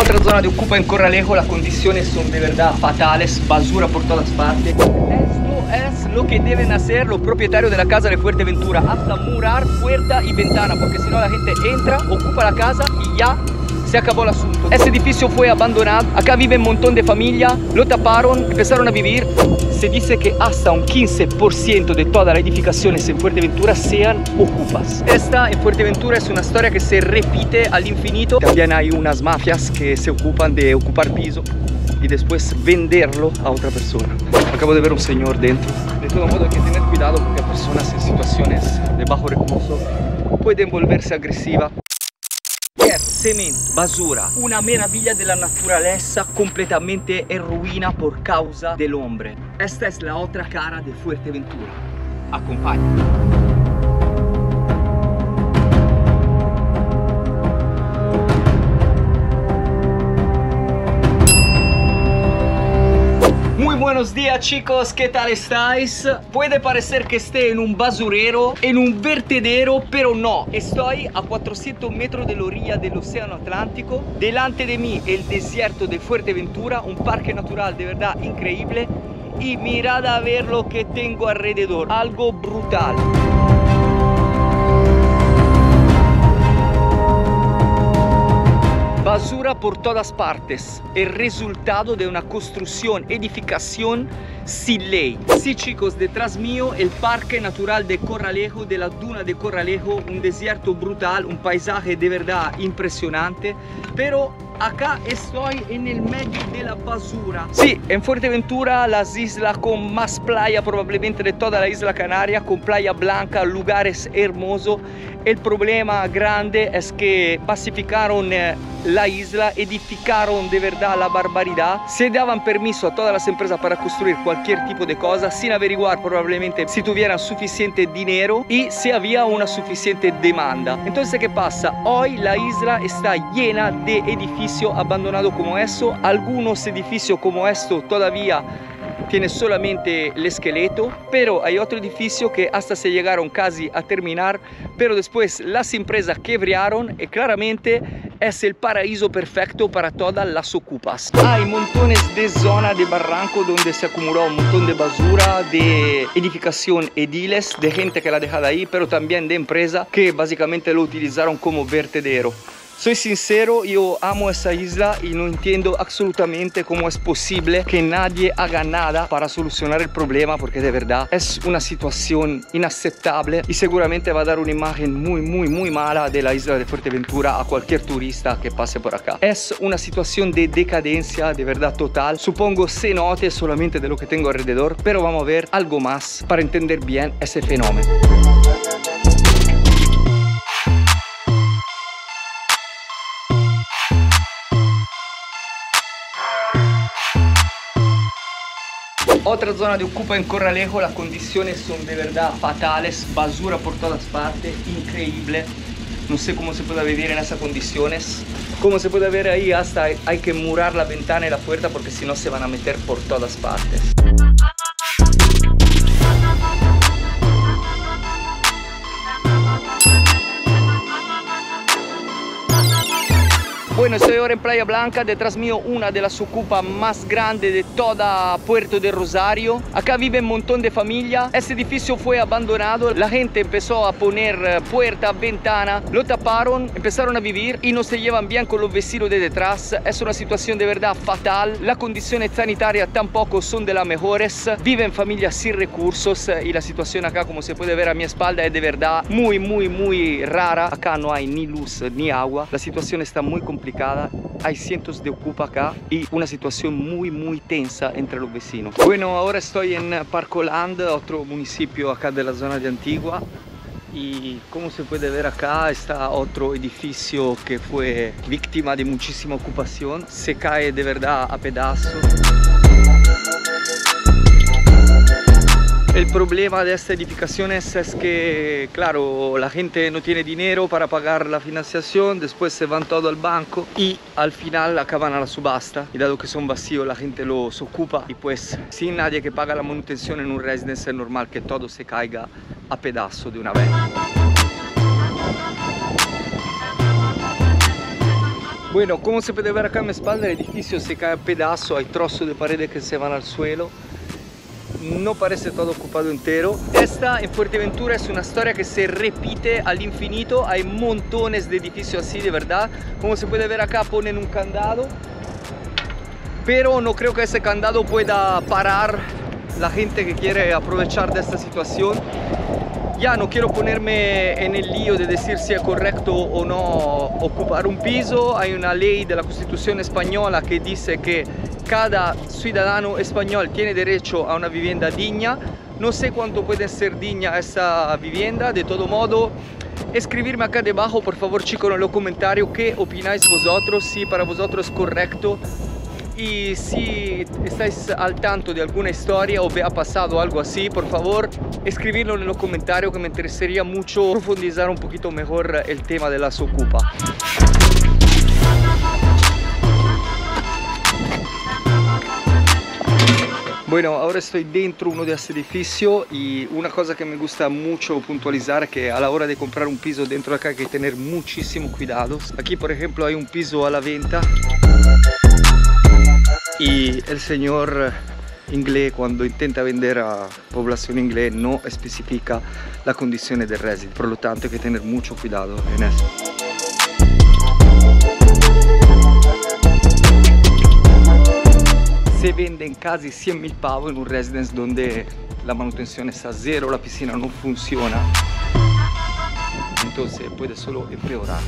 Otra zona de Ocupa en Corralejo, las condiciones son de verdad fatales, basura por todas partes. Esto es lo que deben hacer los propietarios de la casa de Fuerteventura, hasta murar puerta y ventana, porque si no la gente entra, ocupa la casa y ya se acabó el asunto. Ese edificio fue abandonado, acá vive un montón de familia, lo taparon, empezaron a vivir. Se dice que hasta un 15% de todas las edificaciones en Fuerteventura sean ocupas. Esta en Fuerteventura es una historia que se repite al infinito. También hay unas mafias que se ocupan de ocupar piso y después venderlo a otra persona. Acabo de ver un señor dentro. De todo modo hay que tener cuidado porque personas en situaciones de bajo recurso pueden volverse agresivas. Cemento, basura, una meraviglia della naturaleza completamente en ruina por causa del hombre. Esta es la otra cara de Fuerteventura. Acompáñame. Muy buenos días chicos, ¿qué tal estáis? Puede parecer que esté en un basurero, en un vertedero, pero no. Estoy a 400 metros de la orilla del océano Atlántico. Delante de mí el desierto de Fuerteventura, un parque natural de verdad increíble. Y mirad a ver lo que tengo alrededor, algo brutal. Basura por todas partes, el resultado de una construcción, edificación sin ley. Sí chicos, detrás mío el Parque Natural de Corralejo, de la Duna de Corralejo, un desierto brutal, un paisaje de verdad impresionante, pero acá estoy en el medio de la basura. Sí, en Fuerteventura, las islas con más playa probablemente de toda la isla Canaria, con playa blanca, lugares hermosos. El problema grande es que pacificaron la isla, edificaron de verdad la barbaridad, se daban permiso a todas las empresas para construir cualquier tipo de cosa sin averiguar probablemente si tuvieran suficiente dinero y si había una suficiente demanda. Entonces, ¿qué pasa? Hoy la isla está llena de edificios abandonados como eso. Algunos edificios como esto todavía tiene solamente el esqueleto, pero hay otro edificio que hasta se llegaron casi a terminar, pero después las empresas quebraron y claramente es el paraíso perfecto para todas las ocupas. Hay montones de zonas de barranco donde se acumuló un montón de basura, de edificación ediles, de gente que la ha dejado ahí, pero también de empresas que básicamente lo utilizaron como vertedero. Soy sincero, yo amo esa isla y no entiendo absolutamente cómo es posible que nadie haga nada para solucionar el problema, porque de verdad es una situación inaceptable y seguramente va a dar una imagen muy mala de la isla de Fuerteventura a cualquier turista que pase por acá. Es una situación de decadencia de verdad total. Supongo se note solamente de lo que tengo alrededor, pero vamos a ver algo más para entender bien ese fenómeno. Otra zona de Ocupa en Corralejo, las condiciones son de verdad fatales, basura por todas partes, increíble. No sé cómo se puede vivir en esas condiciones. Como se puede ver ahí, hasta hay que murar la ventana y la puerta porque si no se van a meter por todas partes. Bueno, estoy ahora en Playa Blanca, detrás mío una de las ocupas más grandes de toda Puerto de Rosario. Acá vive un montón de familia. Este edificio fue abandonado, la gente empezó a poner puertas, ventanas, lo taparon, empezaron a vivir y no se llevan bien con los vecinos de detrás. Es una situación de verdad fatal. Las condiciones sanitarias tampoco son de las mejores. Viven familias sin recursos y la situación acá, como se puede ver a mi espalda, es de verdad muy rara. Acá no hay ni luz ni agua. La situación está muy complicada. Hay cientos de ocupas acá y una situación muy tensa entre los vecinos. Bueno, ahora estoy en Parcoland, otro municipio acá de la zona de Antigua. Y como se puede ver acá está otro edificio que fue víctima de muchísima ocupación. Se cae de verdad a pedazos. El problema de estas edificaciones es que, claro, la gente no tiene dinero para pagar la financiación, después se van todo al banco y al final acaban a la subasta. Y dado que son vacíos, la gente los ocupa y pues sin nadie que paga la manutención en un residence es normal que todo se caiga a pedazos de una vez. Bueno, como se puede ver acá a mi espalda, el edificio se cae a pedazos, hay trozos de paredes que se van al suelo. No parece todo ocupado entero. Esta en Fuerteventura es una historia que se repite al infinito. Hay montones de edificios así, de verdad. Como se puede ver acá, ponen un candado, pero no creo que ese candado pueda parar la gente que quiere aprovechar de esta situación. Ya no quiero ponerme en el lío de decir si es correcto o no ocupar un piso. Hay una ley de la Constitución española que dice que cada ciudadano español tiene derecho a una vivienda digna. No sé cuánto puede ser digna esa vivienda. De todo modo, escribirme acá debajo, por favor, chicos, en los comentarios qué opináis vosotros, si para vosotros es correcto. Y si estáis al tanto de alguna historia o ve ha pasado algo así, por favor, escribirlo en los comentarios, que me interesaría mucho profundizar un poquito mejor el tema de las ocupas. Bueno, ahora estoy dentro uno de estos edificios y una cosa que me gusta mucho puntualizar es que a la hora de comprar un piso dentro de acá hay que tener muchísimo cuidado. Aquí, por ejemplo, hay un piso a la venta. Y el señor inglés, cuando intenta vender a población inglés, no especifica las condiciones de resident. Por lo tanto, hay que tener mucho cuidado en eso. Se venden casi 100.000 pavos en un residence donde la manutención está a cero, la piscina no funciona. Entonces puede solo empeorar.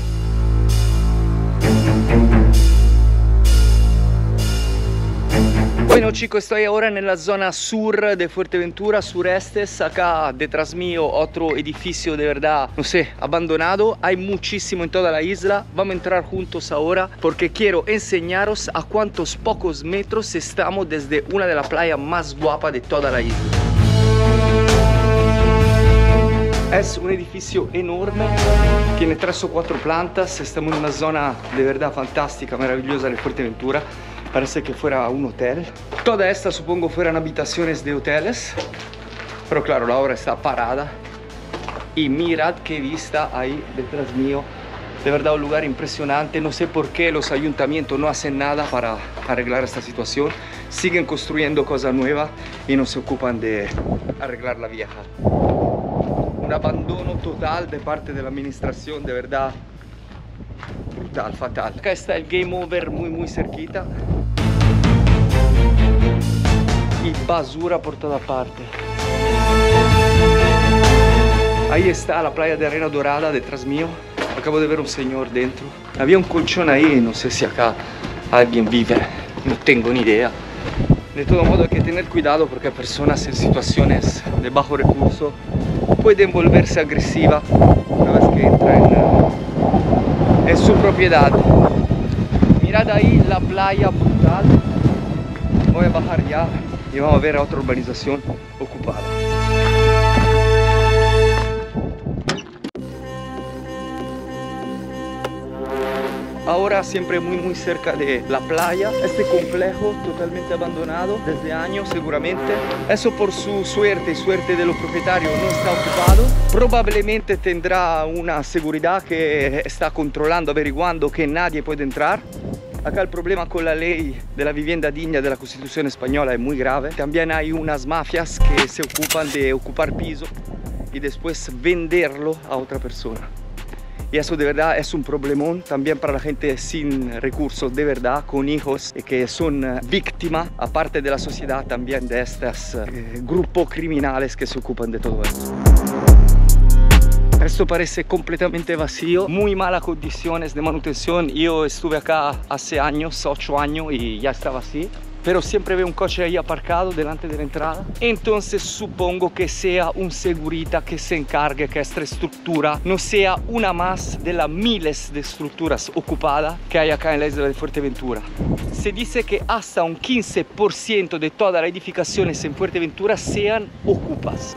Bueno chicos, estoy ahora en la zona sur de Fuerteventura, sureste. Acá detrás mío otro edificio de verdad, no sé, abandonado. Hay muchísimo en toda la isla. Vamos a entrar juntos ahora porque quiero enseñaros a cuántos pocos metros estamos desde una de las playas más guapas de toda la isla. Es un edificio enorme, tiene 3 o 4 plantas. Estamos en una zona de verdad fantástica, maravillosa de Fuerteventura. Parece que fuera un hotel. Toda esta supongo fueran habitaciones de hoteles, pero claro, la obra está parada. Y mirad qué vista hay detrás mío. De verdad un lugar impresionante. No sé por qué los ayuntamientos no hacen nada para arreglar esta situación. Siguen construyendo cosas nuevas y no se ocupan de arreglar la vieja. Un abandono total de parte de la administración, de verdad brutal, fatal. Acá está el Game Over muy cerquita. Y basura por toda parte. Ahí está la playa de arena dorada detrás mío. Acabo de ver un señor dentro. Había un colchón ahí, no sé si acá alguien vive, no tengo ni idea. De todo modo hay que tener cuidado porque personas en situaciones de bajo recurso pueden volverse agresivas una vez que entran en su propiedad. Mirad ahí la playa brutal. Voy a bajar ya y vamos a ver a otra urbanización ocupada. Ahora siempre muy cerca de la playa. Este complejo totalmente abandonado desde años seguramente. Eso por su suerte y suerte de los propietarios no está ocupado. Probablemente tendrá una seguridad que está controlando, averiguando que nadie puede entrar. Acá el problema con la ley de la vivienda digna de la Constitución española es muy grave. También hay unas mafias que se ocupan de ocupar piso y después venderlo a otra persona. Y eso de verdad es un problemón también para la gente sin recursos de verdad, con hijos, y que son víctimas, aparte de la sociedad, también de estos grupos criminales que se ocupan de todo esto. Esto parece completamente vacío, muy malas condiciones de manutención. Yo estuve acá hace años, 8 años, y ya estaba así. Pero siempre veo un coche ahí aparcado delante de la entrada. Entonces supongo que sea un segurita que se encargue que esta estructura no sea una más de las miles de estructuras ocupadas que hay acá en la isla de Fuerteventura. Se dice que hasta un 15% de todas las edificaciones en Fuerteventura sean ocupadas.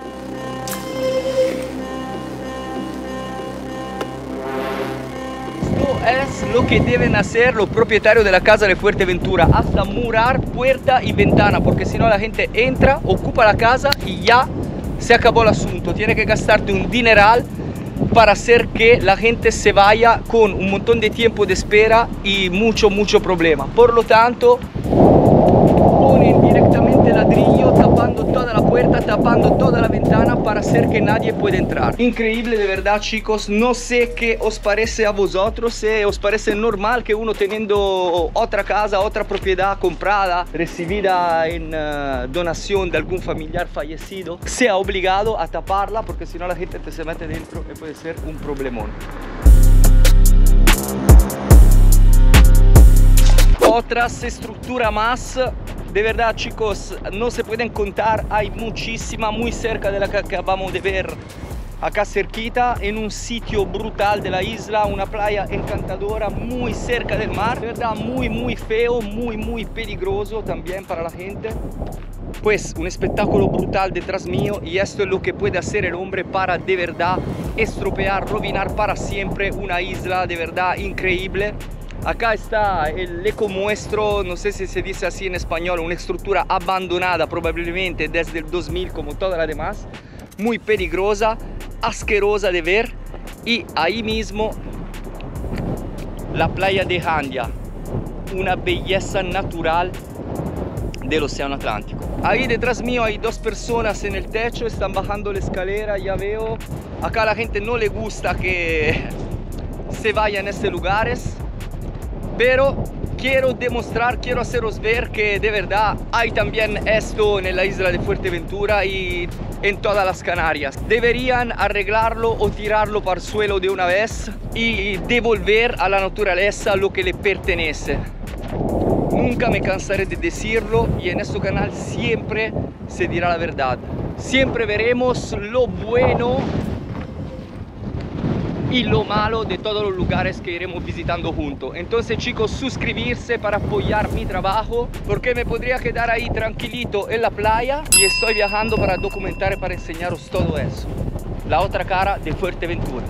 Es lo que deben hacer los propietarios de la casa de Fuerteventura, hasta murar puerta y ventana, porque si no la gente entra, ocupa la casa y ya se acabó el asunto. Tiene que gastarte un dineral para hacer que la gente se vaya con un montón de tiempo de espera y mucho problema. Por lo tanto, ponen directamente ladrillo tapando toda la puerta, tapando toda la ventana para hacer que nadie pueda entrar. Increíble, de verdad, chicos. No sé qué os parece a vosotros, si os parece normal que uno teniendo otra casa, otra propiedad comprada, recibida en donación de algún familiar fallecido, sea obligado a taparla, porque si no la gente se mete dentro y puede ser un problemón. Otras estructuras más, de verdad, chicos, no se pueden contar. Hay muchísima, muy cerca de la que acabamos de ver, acá cerquita, en un sitio brutal de la isla, una playa encantadora, muy cerca del mar, de verdad, muy feo, muy peligroso también para la gente. Pues un espectáculo brutal detrás mío, y esto es lo que puede hacer el hombre para de verdad estropear, arruinar para siempre una isla de verdad increíble. Acá está el ecomuestro, no sé si se dice así en español, una estructura abandonada probablemente desde el 2000 como toda la demás, muy peligrosa, asquerosa de ver. Y ahí mismo la playa de Handia, una belleza natural del océano Atlántico. Ahí detrás mío hay dos personas en el techo, están bajando la escalera, ya veo. Acá a la gente no le gusta que se vayan a estos lugares, pero quiero demostrar, quiero haceros ver que de verdad hay también esto en la isla de Fuerteventura y en todas las Canarias. Deberían arreglarlo o tirarlo para el suelo de una vez y devolver a la naturaleza lo que le pertenece. Nunca me cansaré de decirlo, y en este canal siempre se dirá la verdad. Siempre veremos lo bueno y lo malo de todos los lugares que iremos visitando juntos. Entonces, chicos, suscribirse para apoyar mi trabajo, porque me podría quedar ahí tranquilito en la playa y estoy viajando para documentar y para enseñaros todo eso. La otra cara de Fuerteventura.